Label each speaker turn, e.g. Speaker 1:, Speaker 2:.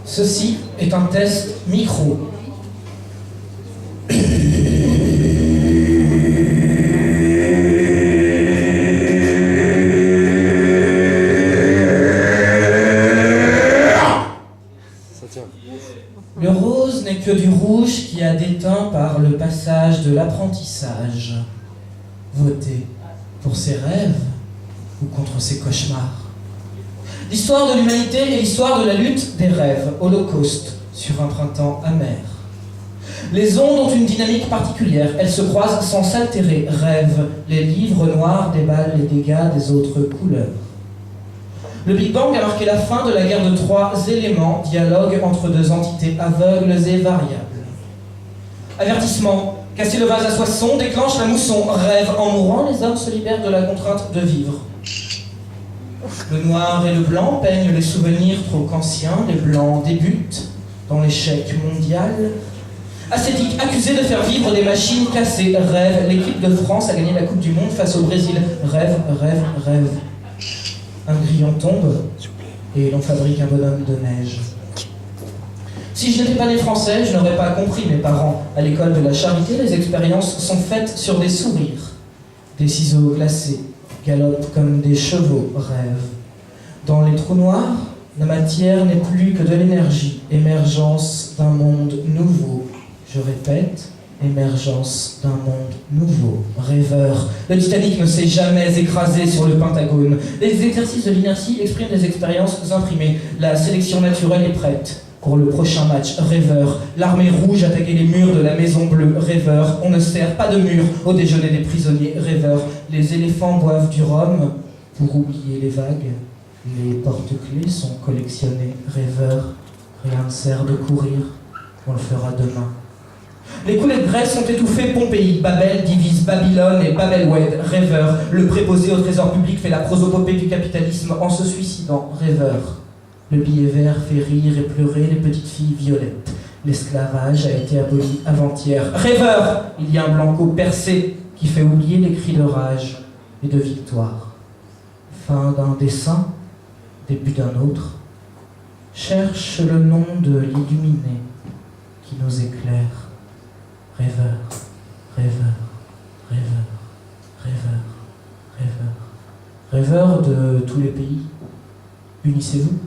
Speaker 1: Ceci est un test micro. Le rose n'est que du rouge qui a déteint par le passage de l'apprentissage. Votez pour ses rêves ou contre ses cauchemars. L'histoire de l'humanité est l'histoire de la lutte des rêves, holocauste, sur un printemps amer. Les ondes ont une dynamique particulière, elles se croisent sans s'altérer, rêvent, les livres noirs déballent les dégâts des autres couleurs. Le Big Bang a marqué la fin de la guerre de trois éléments, dialogue entre deux entités aveugles et variables. Avertissement, casser le vase à soissons déclenche la mousson, rêve, en mourant, les hommes se libèrent de la contrainte de vivre. Le noir et le blanc peignent les souvenirs trop anciens, les blancs débutent dans l'échec mondial. Ascétique accusé de faire vivre des machines cassées, rêve, l'équipe de France a gagné la Coupe du Monde face au Brésil, rêve, rêve, rêve. Un grillon tombe et l'on fabrique un bonhomme de neige. Si je n'étais pas né français, je n'aurais pas compris mes parents. À l'école de la charité, les expériences sont faites sur des sourires. Des ciseaux glacés galopent comme des chevaux, rêvent. Dans les trous noirs, la matière n'est plus que de l'énergie, émergence d'un monde nouveau. Je répète, émergence d'un monde nouveau, rêveur. Le Titanic ne s'est jamais écrasé sur le Pentagone. Les exercices de l'inertie expriment des expériences imprimées. La sélection naturelle est prête pour le prochain match, rêveur. L'armée rouge attaquait les murs de la Maison Bleue, rêveur. On ne sert pas de mur au déjeuner des prisonniers, rêveur. Les éléphants boivent du rhum pour oublier les vagues. Les porte-clés sont collectionnés, rêveur. Rien ne sert de courir, on le fera demain. Les coulées de Grèce sont étouffées, Pompéi, Babel divise Babylone et Babelwed, rêveur. Le préposé au trésor public fait la prosopopée du capitalisme en se suicidant, rêveur. Le billet vert fait rire et pleurer les petites filles violettes. L'esclavage a été aboli avant-hier, rêveur. Il y a un blanco percé qui fait oublier les cris de rage et de victoire. Fin d'un dessin, début d'un autre. Cherche le nom de l'illuminé qui nous éclaire. Rêveur, rêveur, rêveur, rêveur, rêveur. Rêveur de tous les pays, unissez-vous.